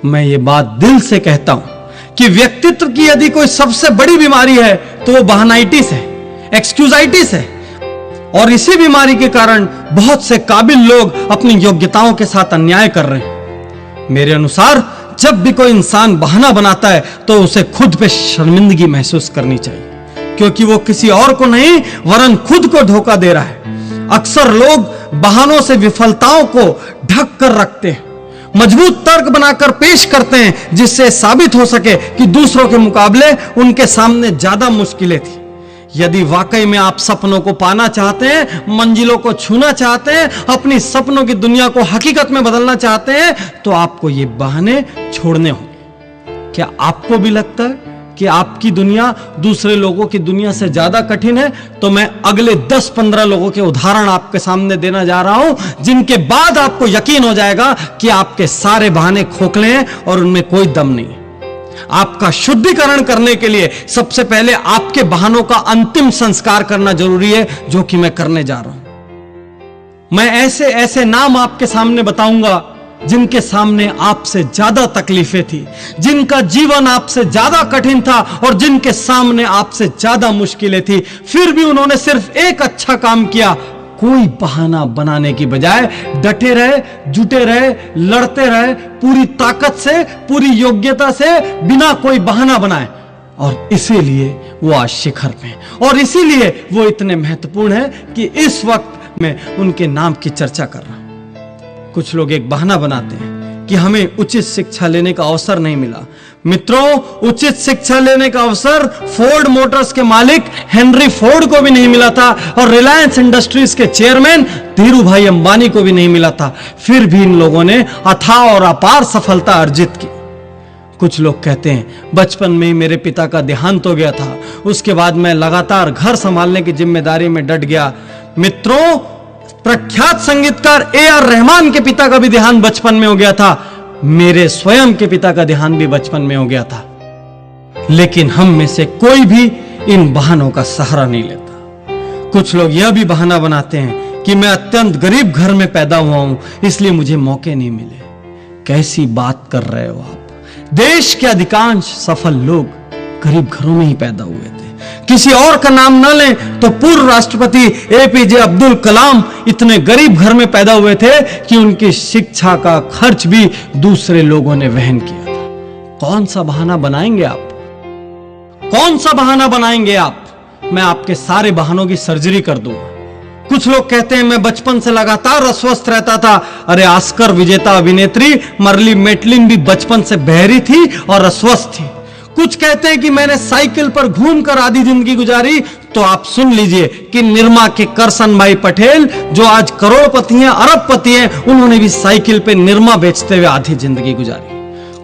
मैं ये बात दिल से कहता हूं कि व्यक्तित्व की यदि कोई सबसे बड़ी बीमारी है तो वो बहानाइटिस है, एक्सक्यूजाइटिस है। और इसी बीमारी के कारण बहुत से काबिल लोग अपनी योग्यताओं के साथ अन्याय कर रहे हैं। मेरे अनुसार जब भी कोई इंसान बहाना बनाता है तो उसे खुद पे शर्मिंदगी महसूस करनी चाहिए, क्योंकि वो किसी और को नहीं वरन खुद को धोखा दे रहा है। अक्सर लोग बहानों से विफलताओं को ढक कर रखते हैं, मजबूत तर्क बनाकर पेश करते हैं जिससे साबित हो सके कि दूसरों के मुकाबले उनके सामने ज्यादा मुश्किलें थी। यदि वाकई में आप सपनों को पाना चाहते हैं, मंजिलों को छूना चाहते हैं, अपनी सपनों की दुनिया को हकीकत में बदलना चाहते हैं, तो आपको ये बहाने छोड़ने होंगे। क्या आपको भी लगता है कि आपकी दुनिया दूसरे लोगों की दुनिया से ज्यादा कठिन है? तो मैं अगले 10-15 लोगों के उदाहरण आपके सामने देना जा रहा हूं, जिनके बाद आपको यकीन हो जाएगा कि आपके सारे बहाने खोखले हैं और उनमें कोई दम नहीं है। आपका शुद्धिकरण करने के लिए सबसे पहले आपके बहानों का अंतिम संस्कार करना जरूरी है, जो कि मैं करने जा रहा हूं। मैं ऐसे ऐसे नाम आपके सामने बताऊंगा जिनके सामने आपसे ज्यादा तकलीफें थी, जिनका जीवन आपसे ज्यादा कठिन था और जिनके सामने आपसे ज्यादा मुश्किलें थी, फिर भी उन्होंने सिर्फ एक अच्छा काम किया। कोई बहाना बनाने की बजाय डटे रहे, जुटे रहे, लड़ते रहे, पूरी ताकत से, पूरी योग्यता से, बिना कोई बहाना बनाए। और इसीलिए वो आज शिखर में, और इसीलिए वो इतने महत्वपूर्ण है कि इस वक्त मैं उनके नाम की चर्चा कर रहा हूं। कुछ लोग एक बहाना बनाते हैं कि हमें उचित शिक्षा लेने का अवसर नहीं मिला। मित्रों, उचित शिक्षा लेने का अवसर फोर्ड मोटर्स के मालिक हेनरी फोर्ड को भी नहीं मिला था और रिलायंस इंडस्ट्रीज के चेयरमैन धीरू भाई अंबानी को भी नहीं मिला था। फिर भी इन लोगों ने अथाह और अपार सफलता अर्जित की। कुछ लोग कहते हैं बचपन में ही मेरे पिता का देहांत हो गया था, उसके बाद मैं लगातार घर संभालने की जिम्मेदारी में डट गया। मित्रों, प्रख्यात संगीतकार A.R. रहमान के पिता का भी देहांत बचपन में हो गया था। मेरे स्वयं के पिता का देहांत भी बचपन में हो गया था। लेकिन हम में से कोई भी इन बहानों का सहारा नहीं लेता। कुछ लोग यह भी बहाना बनाते हैं कि मैं अत्यंत गरीब घर में पैदा हुआ हूं, इसलिए मुझे मौके नहीं मिले। कैसी बात कर रहे हो आप? देश के अधिकांश सफल लोग गरीब घरों में ही पैदा हुए थे। किसी और का नाम न लें तो पूर्व राष्ट्रपति APJ अब्दुल कलाम इतने गरीब घर में पैदा हुए थे कि उनकी शिक्षा का खर्च भी दूसरे लोगों ने वहन किया था। कौन सा बहाना बनाएंगे आप? कौन सा बहाना बनाएंगे आप? मैं आपके सारे बहानों की सर्जरी कर दूंगा। कुछ लोग कहते हैं मैं बचपन से लगातार अस्वस्थ रहता था। अरे, ऑस्कर विजेता अभिनेत्री मर्ली मेटलिन भी बचपन से बहरी थी और अस्वस्थ थी। कुछ कहते हैं कि मैंने साइकिल पर घूमकर आधी जिंदगी गुजारी। तो आप सुन लीजिए कि निरमा के करसन भाई पटेल, जो आज करोड़पति हैं, अरबपति हैं, उन्होंने भी साइकिल पे निरमा बेचते हुए आधी जिंदगी गुजारी।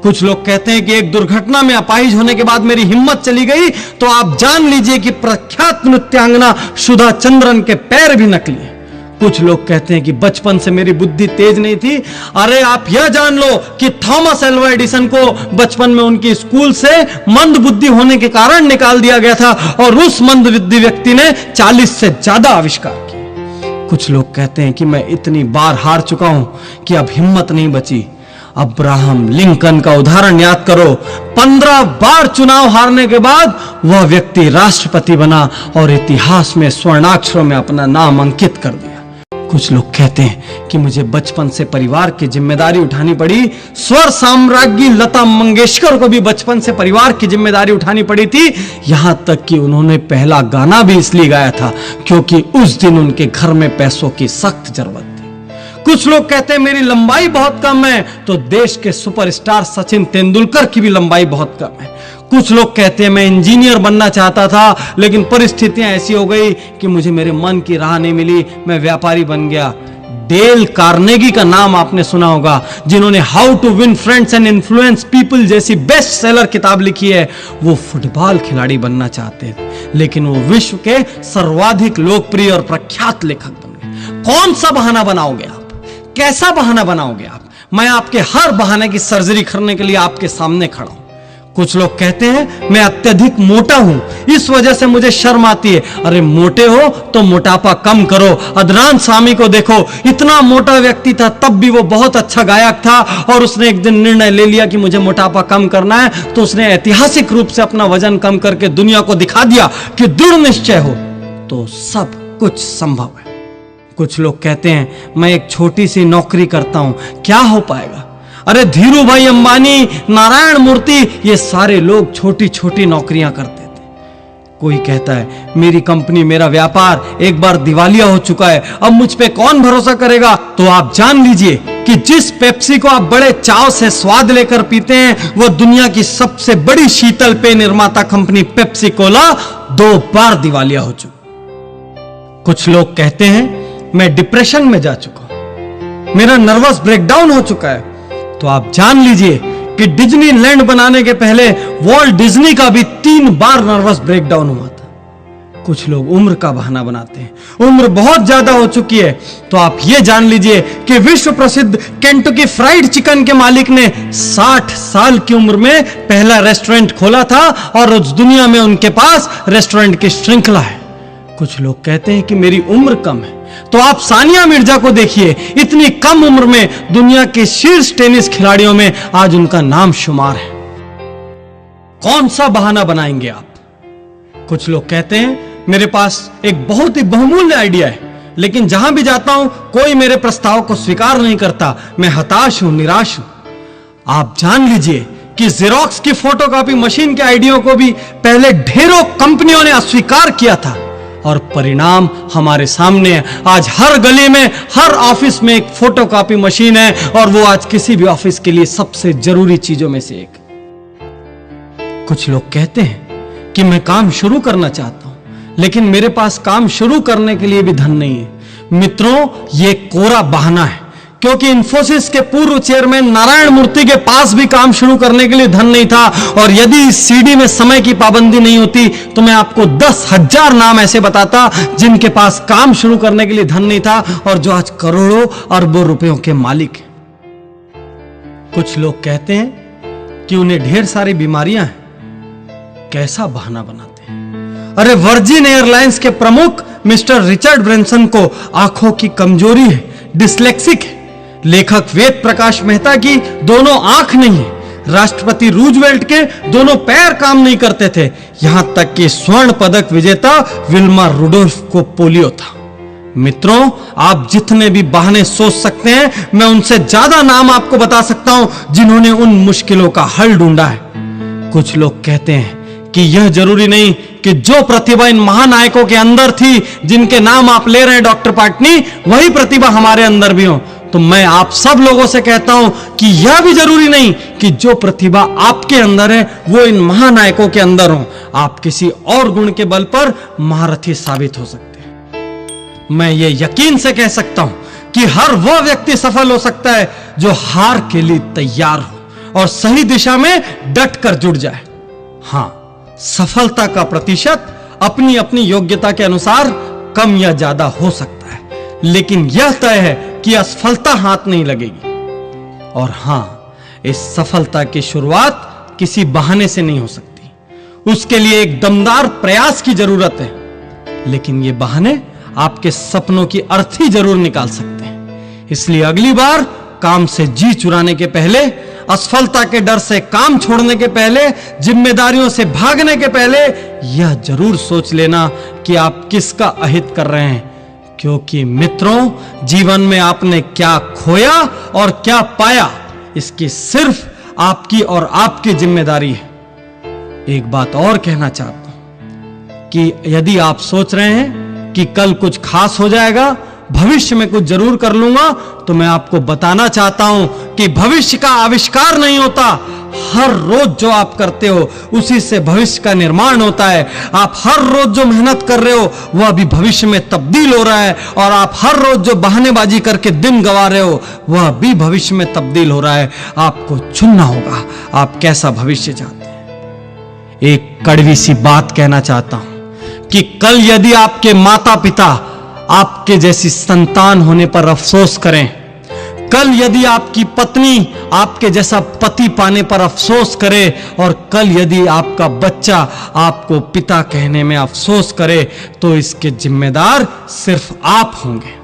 कुछ लोग कहते हैं कि एक दुर्घटना में अपाहिज होने के बाद मेरी हिम्मत चली गई। तो आप जान लीजिए कि प्रख्यात नृत्यांगना सुधा चंद्रन के पैर भी नकली हैं। कुछ लोग कहते हैं कि बचपन से मेरी बुद्धि तेज नहीं थी। अरे, आप यह जान लो कि थॉमस एल्वा एडिसन को बचपन में उनकी स्कूल से मंद बुद्धि होने के कारण निकाल दिया गया था और उस मंद बुद्धि व्यक्ति ने 40 से ज्यादा आविष्कार किए। कुछ लोग कहते हैं कि मैं इतनी बार हार चुका हूं कि अब हिम्मत नहीं बची। अब्राहम लिंकन का उदाहरण याद करो। 15 बार चुनाव हारने के बाद वह व्यक्ति राष्ट्रपति बना और इतिहास में स्वर्णाक्षरों में अपना नाम अंकित कर दिया। कुछ लोग कहते हैं कि मुझे बचपन से परिवार की जिम्मेदारी उठानी पड़ी। स्वर साम्राज्ञी लता मंगेशकर को भी बचपन से परिवार की जिम्मेदारी उठानी पड़ी थी। यहां तक कि उन्होंने पहला गाना भी इसलिए गाया था क्योंकि उस दिन उनके घर में पैसों की सख्त जरूरत थी। कुछ लोग कहते हैं मेरी लंबाई बहुत कम है, तो देश के सुपरस्टार सचिन तेंदुलकर की भी लंबाई बहुत कम है। कुछ लोग कहते हैं मैं इंजीनियर बनना चाहता था, लेकिन परिस्थितियां ऐसी हो गई कि मुझे मेरे मन की राह नहीं मिली, मैं व्यापारी बन गया। डेल कार्नेगी का नाम आपने सुना होगा, जिन्होंने how to win friends and influence people जैसी बेस्ट सेलर किताब लिखी है। वो फुटबॉल खिलाड़ी बनना चाहते थे, लेकिन वो विश्व के सर्वाधिक लोकप्रिय और प्रख्यात लेखक बन गए। कौन सा बहाना बनाओगे आप? कैसा बहाना बनाओगे आप? मैं आपके हर बहाने की सर्जरी करने के लिए आपके सामने खड़ा हूं। कुछ लोग कहते हैं मैं अत्यधिक मोटा हूं, इस वजह से मुझे शर्म आती है। अरे मोटे हो तो मोटापा कम करो। अदनान सामी को देखो, इतना मोटा व्यक्ति था, तब भी वो बहुत अच्छा गायक था, और उसने एक दिन निर्णय ले लिया कि मुझे मोटापा कम करना है, तो उसने ऐतिहासिक रूप से अपना वजन कम करके दुनिया को दिखा दिया कि दृढ़ निश्चय हो तो सब कुछ संभव है। कुछ लोग कहते हैं मैं एक छोटी सी नौकरी करता हूं, क्या हो पाएगा। अरे धीरू भाई अंबानी, नारायण मूर्ति, ये सारे लोग छोटी छोटी नौकरियां करते थे। कोई कहता है मेरी कंपनी, मेरा व्यापार एक बार दिवालिया हो चुका है, अब मुझ पे कौन भरोसा करेगा। तो आप जान लीजिए कि जिस पेप्सी को आप बड़े चाव से स्वाद लेकर पीते हैं, वो दुनिया की सबसे बड़ी शीतल पेय निर्माता कंपनी पेप्सी कोला 2 बार दिवालिया हो चुकी। कुछ लोग कहते हैं मैं डिप्रेशन में जा चुका हूं, मेरा नर्वस ब्रेकडाउन हो चुका है। तो आप जान लीजिए कि डिज्नीलैंड बनाने के पहले वॉल्ट डिज्नी का भी 3 बार नर्वस ब्रेकडाउन हुआ था। कुछ लोग उम्र का बहाना बनाते हैं, उम्र बहुत ज्यादा हो चुकी है। तो आप यह जान लीजिए कि विश्व प्रसिद्ध केंटकी फ्राइड चिकन के मालिक ने 60 साल की उम्र में पहला रेस्टोरेंट खोला था, और उस दुनिया में उनके पास रेस्टोरेंट की श्रृंखला है। कुछ लोग कहते हैं कि मेरी उम्र कम है, तो आप सानिया मिर्जा को देखिए, इतनी कम उम्र में दुनिया के शीर्ष टेनिस खिलाड़ियों में आज उनका नाम शुमार है। कौन सा बहाना बनाएंगे आप। कुछ लोग कहते हैं मेरे पास एक बहुत ही बहुमूल्य आइडिया है, लेकिन जहां भी जाता हूं कोई मेरे प्रस्ताव को स्वीकार नहीं करता, मैं हताश हूं, निराश हूं। आप जान लीजिए कि जेरोक्स की फोटोकॉपी मशीन के आइडिया को भी पहले ढेरों कंपनियों ने अस्वीकार किया था, और परिणाम हमारे सामने है। आज हर गली में, हर ऑफिस में एक फोटोकॉपी मशीन है, और वो आज किसी भी ऑफिस के लिए सबसे जरूरी चीजों में से एक। कुछ लोग कहते हैं कि मैं काम शुरू करना चाहता हूं, लेकिन मेरे पास काम शुरू करने के लिए भी धन नहीं है। मित्रों, ये कोरा बहाना है, क्योंकि इंफोसिस के पूर्व चेयरमैन नारायण मूर्ति के पास भी काम शुरू करने के लिए धन नहीं था। और यदि इस सीडी में समय की पाबंदी नहीं होती तो मैं आपको 10,000 नाम ऐसे बताता जिनके पास काम शुरू करने के लिए धन नहीं था, और जो आज करोड़ों अरबों रुपयों के मालिक हैं। कुछ लोग कहते हैं कि उन्हें ढेर सारी बीमारियां हैं, कैसा बहाना बनाते हैं। अरे वर्जिन एयरलाइंस के प्रमुख मिस्टर रिचर्ड ब्रेंसन को आंखों की कमजोरी है, डिस्लेक्सिक है। लेखक वेद प्रकाश मेहता की दोनों आंख नहीं है। राष्ट्रपति रूजवेल्ट के दोनों पैर काम नहीं करते थे। यहां तक कि स्वर्ण पदक विजेता विल्मा रुडोल्फ को पोलियो था। मित्रों, आप जितने भी बहाने सोच सकते हैं, मैं उनसे ज्यादा नाम आपको बता सकता हूं जिन्होंने उन मुश्किलों का हल ढूंढा है। कुछ लोग कहते हैं कि यह जरूरी नहीं कि जो प्रतिभा इन महानायकों के अंदर थी, जिनके नाम आप ले रहे हैं डॉक्टर पाटनी, वही प्रतिभा हमारे अंदर भी हो। तो मैं आप सब लोगों से कहता हूं कि यह भी जरूरी नहीं कि जो प्रतिभा आपके अंदर है वो इन महानायकों के अंदर हो। आप किसी और गुण के बल पर महारथी साबित हो सकते हैं। मैं ये यकीन से कह सकता हूं कि हर वह व्यक्ति सफल हो सकता है जो हार के लिए तैयार हो और सही दिशा में डट कर जुड़ जाए। हां, सफलता का प्रतिशत अपनी अपनी योग्यता के अनुसार कम या ज्यादा हो सकता है, लेकिन यह तय है कि असफलता हाथ नहीं लगेगी। और हां, इस सफलता की शुरुआत किसी बहाने से नहीं हो सकती, उसके लिए एक दमदार प्रयास की जरूरत है। लेकिन ये बहाने आपके सपनों की अर्थी जरूर निकाल सकते हैं। इसलिए अगली बार काम से जी चुराने के पहले, असफलता के डर से काम छोड़ने के पहले, जिम्मेदारियों से भागने के पहले यह जरूर सोच लेना कि आप किसका अहित कर रहे हैं। क्योंकि मित्रों, जीवन में आपने क्या खोया और क्या पाया, इसकी सिर्फ आपकी और आपकी जिम्मेदारी है। एक बात और कहना चाहता हूं कि यदि आप सोच रहे हैं कि कल कुछ खास हो जाएगा, भविष्य में कुछ जरूर कर लूंगा, तो मैं आपको बताना चाहता हूं कि भविष्य का आविष्कार नहीं होता। हर रोज जो आप करते हो उसी से भविष्य का निर्माण होता है। आप हर रोज जो मेहनत कर रहे हो वह अभी भविष्य में तब्दील हो रहा है, और आप हर रोज जो बहानेबाजी करके दिन गंवा रहे हो वह भी भविष्य में तब्दील हो रहा है। आपको चुनना होगा आप कैसा भविष्य चाहते हैं। एक कड़वी सी बात कहना चाहता हूं कि कल यदि आपके माता पिता आपके जैसी संतान होने पर अफसोस करें, कल यदि आपकी पत्नी आपके जैसा पति पाने पर अफसोस करे, और कल यदि आपका बच्चा आपको पिता कहने में अफसोस करे, तो इसके जिम्मेदार सिर्फ आप होंगे।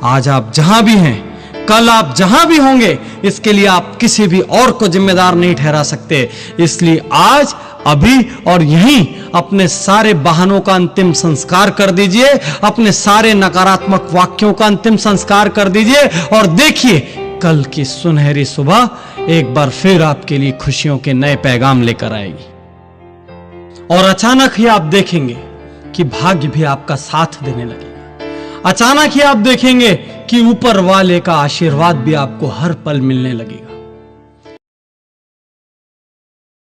आज आप जहां भी हैं, कल आप जहां भी होंगे, इसके लिए आप किसी भी और को जिम्मेदार नहीं ठहरा सकते। इसलिए आज, अभी और यहीं अपने सारे बहानों का अंतिम संस्कार कर दीजिए, अपने सारे नकारात्मक वाक्यों का अंतिम संस्कार कर दीजिए, और देखिए कल की सुनहरी सुबह एक बार फिर आपके लिए खुशियों के नए पैगाम लेकर आएगी। और अचानक ही आप देखेंगे कि भाग्य भी आपका साथ देने लगेगा। अचानक ही आप देखेंगे कि ऊपर वाले का आशीर्वाद भी आपको हर पल मिलने लगेगा।